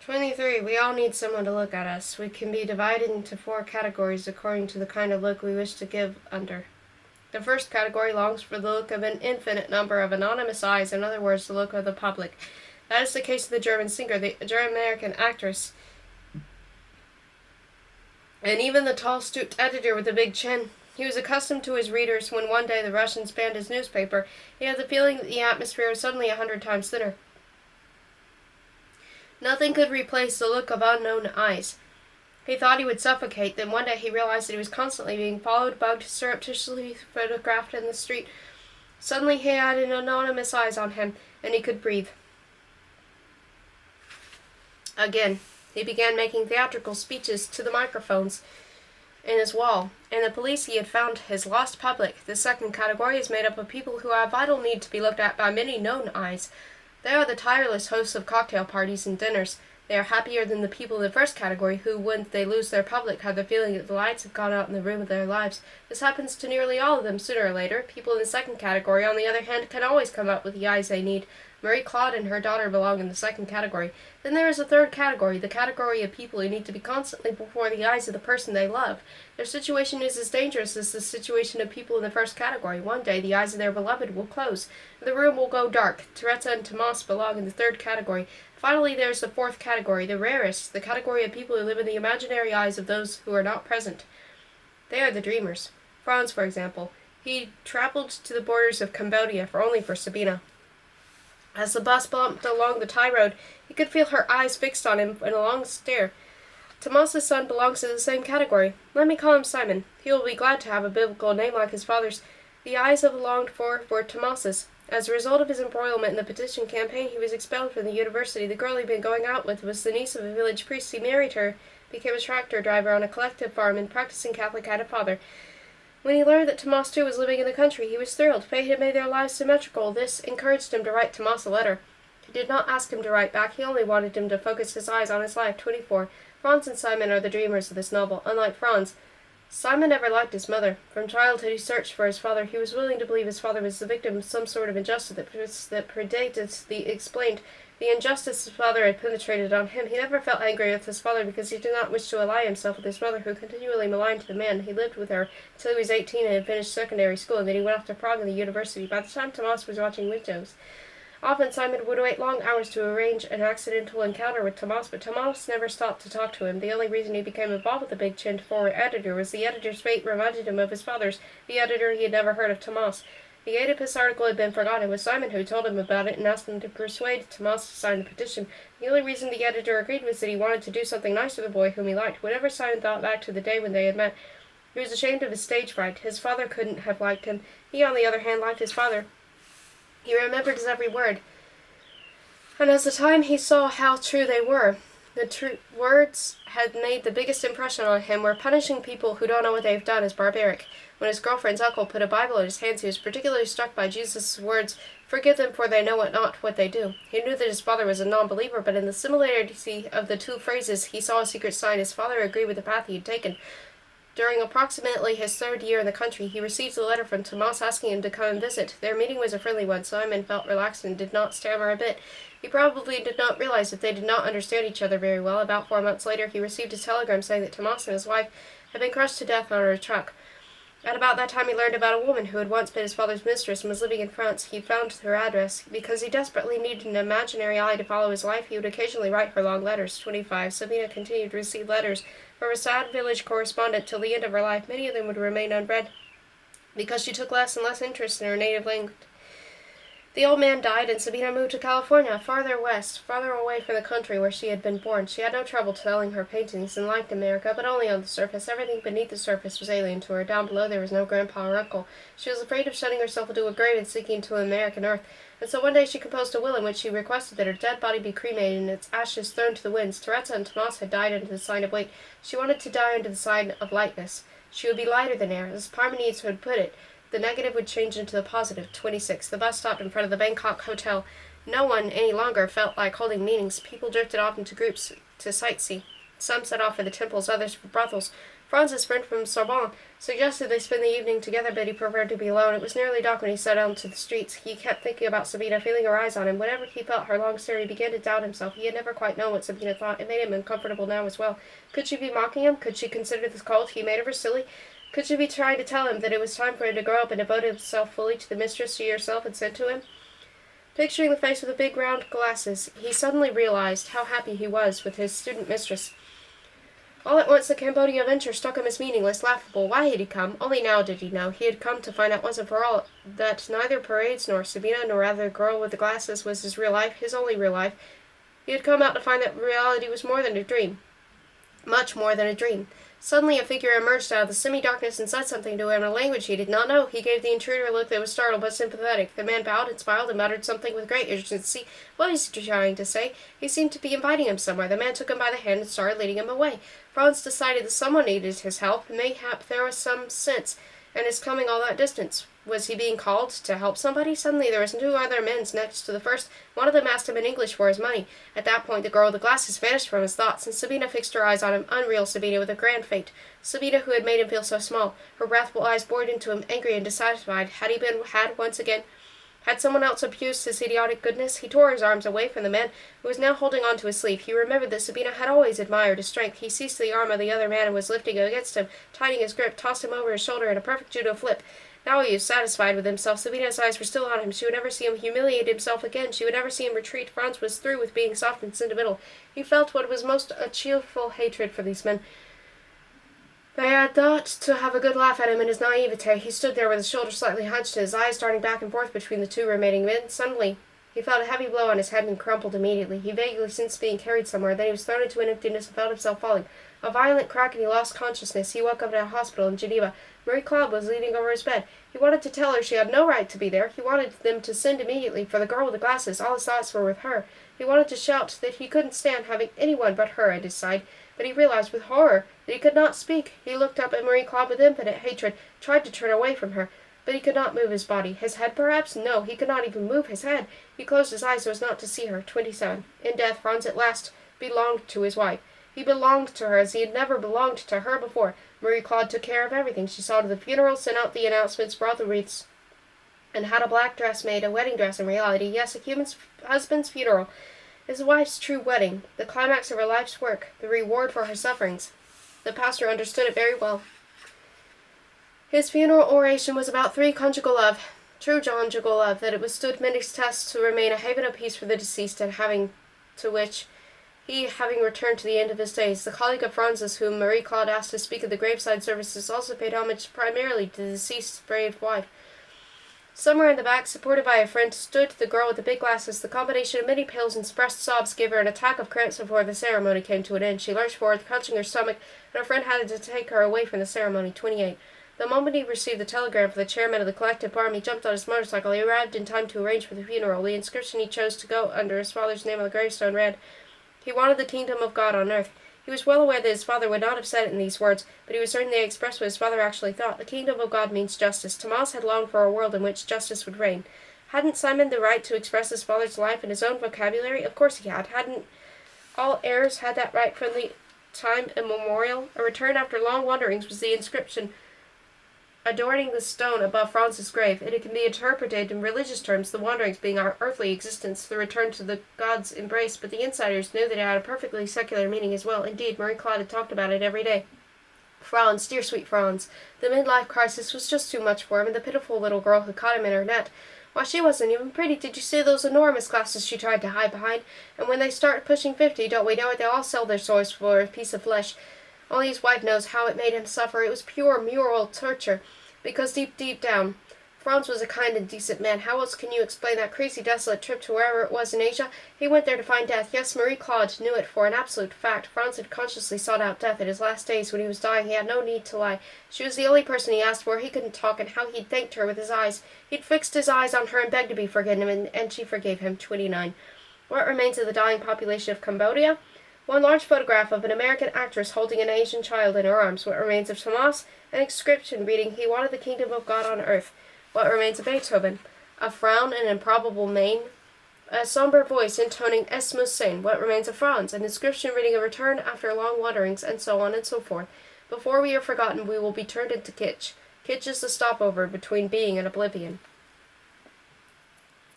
23. We all need someone to look at us. We can be divided into 4 categories according to the kind of look we wish to give under. The first category longs for the look of an infinite number of anonymous eyes, in other words, the look of the public. That is the case of the German singer, the German-American actress, and even the tall, stooped editor with the big chin. He was accustomed to his readers. When one day the Russians banned his newspaper, he had the feeling that the atmosphere was suddenly 100 times thinner. Nothing could replace the look of unknown eyes. He thought he would suffocate. Then one day he realized that he was constantly being followed, bugged, surreptitiously photographed in the street. Suddenly he had an anonymous eyes on him, and he could breathe. Again, he began making theatrical speeches to the microphones in his wall. In the police he had found his lost public. The second category is made up of people who have vital need to be looked at by many known eyes. They are the tireless hosts of cocktail parties and dinners. They are happier than the people in the first category who, when they lose their public, have the feeling that the lights have gone out in the room of their lives. This happens to nearly all of them sooner or later. People in the second category, on the other hand, can always come up with the eyes they need. Marie Claude and her daughter belong in the second category. Then there is a third category, the category of people who need to be constantly before the eyes of the person they love. Their situation is as dangerous as the situation of people in the first category. One day the eyes of their beloved will close. The room will go dark. Teresa and Tomas belong in the third category. Finally, there is the fourth category, the rarest, the category of people who live in the imaginary eyes of those who are not present. They are the dreamers. Franz, for example. He traveled to the borders of Cambodia only for Sabina. As the bus bumped along the tie road, he could feel her eyes fixed on him in a long stare. Tomas's son belongs to the same category. Let me call him Simon. He will be glad to have a biblical name like his father's. The eyes of the longed for were Tomas's. As a result of his embroilment in the petition campaign, he was expelled from the university. The girl he'd been going out with was the niece of a village priest. He married her, became a tractor driver on a collective farm, and practicing Catholic had a father. When he learned that Tomas too was living in the country, he was thrilled. Fate had made their lives symmetrical. This encouraged him to write Tomas a letter. He did not ask him to write back. He only wanted him to focus his eyes on his life. 24. Franz and Simon are the dreamers of this novel. Unlike Franz, Simon never liked his mother. From childhood he searched for his father. He was willing to believe his father was the victim of some sort of injustice that predated the explained. The injustice his father had penetrated on him. He never felt angry with his father because he did not wish to ally himself with his mother, who continually maligned the man. He lived with her until he was 18 and had finished secondary school, and then he went off to Prague and the university. By the time Tomas was watching windows, often Simon would wait long hours to arrange an accidental encounter with Tomas, but Tomas never stopped to talk to him. The only reason he became involved with the big-chinned former editor was the editor's fate reminded him of his father's. The editor he had never heard of Tomas. The Oedipus article had been forgotten. It was Simon who told him about it and asked him to persuade Tomas to sign the petition. The only reason the editor agreed was that he wanted to do something nice for the boy whom he liked. Whenever Simon thought back to the day when they had met, he was ashamed of his stage fright. His father couldn't have liked him. He, on the other hand, liked his father. He remembered his every word. And as the time he saw how true they were, the words had made the biggest impression on him. Where punishing people who don't know what they've done is barbaric. When his girlfriend's uncle put a Bible in his hands, he was particularly struck by Jesus' words, "Forgive them, for they know not what they do." He knew that his father was a non-believer, but in the similarity of the two phrases, he saw a secret sign. His father agreed with the path he had taken. During approximately his 3rd year in the country, he received a letter from Tomas asking him to come and visit. Their meeting was a friendly one. Simon felt relaxed and did not stammer a bit. He probably did not realize that they did not understand each other very well. About 4 months later, he received a telegram saying that Tomas and his wife had been crushed to death on a truck. At about that time he learned about a woman who had once been his father's mistress and was living in France. He found her address. Because he desperately needed an imaginary eye to follow his life, he would occasionally write her long letters. 25. Sabina continued to receive letters from her sad village correspondent till the end of her life. Many of them would remain unread because she took less and less interest in her native language. The old man died, and Sabina moved to California, farther west, farther away from the country where she had been born. She had no trouble selling her paintings and liked America, but only on the surface. Everything beneath the surface was alien to her. Down below there was no grandpa or uncle. She was afraid of shutting herself into a grave and sinking to American earth, and so one day she composed a will in which she requested that her dead body be cremated and its ashes thrown to the winds. Teresa and Tomas had died under the sign of weight. She wanted to die under the sign of lightness. She would be lighter than air, as Parmenides had put it. The negative would change into the positive. 26. The bus stopped in front of the Bangkok hotel. No one any longer felt like holding meetings. People drifted off into groups to sightsee. Some set off for the temples, others for brothels. Franz's friend from Sorbonne suggested they spend the evening together, but he preferred to be alone. It was nearly dark when he set out into the streets. He kept thinking about Sabina, feeling her eyes on him. Whenever he felt her long stare, he began to doubt himself. He had never quite known what Sabina thought. It made him uncomfortable now as well. Could she be mocking him? Could she consider this cold he made of her silly? Could she be trying to tell him that it was time for him to grow up and devote himself fully to the mistress she herself had sent to him? Picturing the face with the big round glasses, he suddenly realized how happy he was with his student mistress. All at once the Cambodia venture struck him as meaningless, laughable. Why had he come? Only now did he know. He had come to find out once and for all that neither parades nor Sabina, nor rather the girl with the glasses, was his real life, his only real life. He had come out to find that reality was more than a dream. Much more than a dream. Suddenly a figure emerged out of the semi-darkness and said something to him in a language he did not know. He gave the intruder a look that was startled but sympathetic. The man bowed and smiled and muttered something with great urgency. What was he trying to say? He seemed to be inviting him somewhere. The man took him by the hand and started leading him away. Franz decided that someone needed his help. Mayhap there was some sense in his coming all that distance. Was he being called to help somebody? Suddenly there was two other men next to the first. One of them asked him in English for his money. At that point the girl with the glasses vanished from his thoughts, and Sabina fixed her eyes on him, unreal Sabina with a grand fate. Sabina who had made him feel so small. Her wrathful eyes bored into him, angry and dissatisfied. Had he been had once again? Had someone else abused his idiotic goodness? He tore his arms away from the man, who was now holding on to his sleeve. He remembered that Sabina had always admired his strength. He seized the arm of the other man and was lifting against him, tightening his grip, tossed him over his shoulder in a perfect judo flip. Now he was satisfied with himself. Sabina's eyes were still on him. She would never see him humiliate himself again. She would never see him retreat. Franz was through with being soft and sentimental. He felt what was most a cheerful hatred for these men. They had thought to have a good laugh at him in his naivete. He stood there with his shoulders slightly hunched and his eyes darting back and forth between the two remaining men. Suddenly, he felt a heavy blow on his head and crumpled immediately. He vaguely sensed being carried somewhere. Then he was thrown into an emptiness and felt himself falling. A violent crack and he lost consciousness. He woke up in a hospital in Geneva. Marie Claude was leaning over his bed. He wanted to tell her she had no right to be there. He wanted them to send immediately for the girl with the glasses. All his thoughts were with her. He wanted to shout that he couldn't stand having anyone but her at his side, but he realized with horror that he could not speak. He looked up at Marie Claude with infinite hatred, tried to turn away from her, but he could not move his body. His head, perhaps? No, he could not even move his head. He closed his eyes so as not to see her. 27. In death, Franz at last belonged to his wife. He belonged to her as he had never belonged to her before. Marie Claude took care of everything. She saw to the funeral, sent out the announcements, brought the wreaths, and had a black dress made, a wedding dress in reality. Yes, a human husband's funeral. His wife's true wedding, the climax of her life's work, the reward for her sufferings. The pastor understood it very well. His funeral oration was about conjugal love, true conjugal love, that it withstood many tests to remain a haven of peace for the deceased, and having returned to the end of his days, the colleague of Franz's whom Marie Claude asked to speak at the graveside services also paid homage primarily to the deceased's brave wife. Somewhere in the back, supported by a friend, stood the girl with the big glasses. The combination of many pills and suppressed sobs gave her an attack of cramps before the ceremony came to an end. She lurched forward, clutching her stomach, and her friend had to take her away from the ceremony. 28. The moment he received the telegram for the chairman of the collective farm, he jumped on his motorcycle. He arrived in time to arrange for the funeral. The inscription he chose to go under his father's name on the gravestone read, "He wanted the kingdom of God on earth." He was well aware that his father would not have said it in these words, but he was certain they expressed what his father actually thought. The kingdom of God means justice. Tomas had longed for a world in which justice would reign. Hadn't Simon the right to express his father's life in his own vocabulary? Of course he had. Hadn't all heirs had that right from the time immemorial? A return after long wanderings was the inscription adorning the stone above Franz's grave. It can be interpreted in religious terms, the wanderings being our earthly existence, the return to the God's embrace, but the insiders knew that it had a perfectly secular meaning as well. Indeed, Marie Claude had talked about it every day. Franz, dear sweet Franz. The midlife crisis was just too much for him, and the pitiful little girl who caught him in her net. Why, she wasn't even pretty. Did you see those enormous glasses she tried to hide behind? And when they start pushing 50, don't we know it, they'll all sell their souls for a piece of flesh. Only his wife knows how it made him suffer. It was pure moral torture. Because deep down, Franz was a kind and decent man. How else can you explain that crazy, desolate trip to wherever it was in Asia? He went there to find death. Yes, Marie Claude knew it for an absolute fact. Franz had consciously sought out death at his last days. When he was dying, he had no need to lie. She was the only person he asked for. He couldn't talk, and how he'd thanked her with his eyes. He'd fixed his eyes on her and begged to be forgiven, and she forgave him. 29. What remains of the dying population of Cambodia? One large photograph of an American actress holding an Asian child in her arms. What remains of Tomas? An inscription reading, "He wanted the kingdom of God on earth." What remains of Beethoven? A frown, an improbable mane, a somber voice intoning "Es muss sein." What remains of Franz? An inscription reading, "A return after long wanderings," and so on and so forth. Before we are forgotten, we will be turned into kitsch. Kitsch is the stopover between being and oblivion.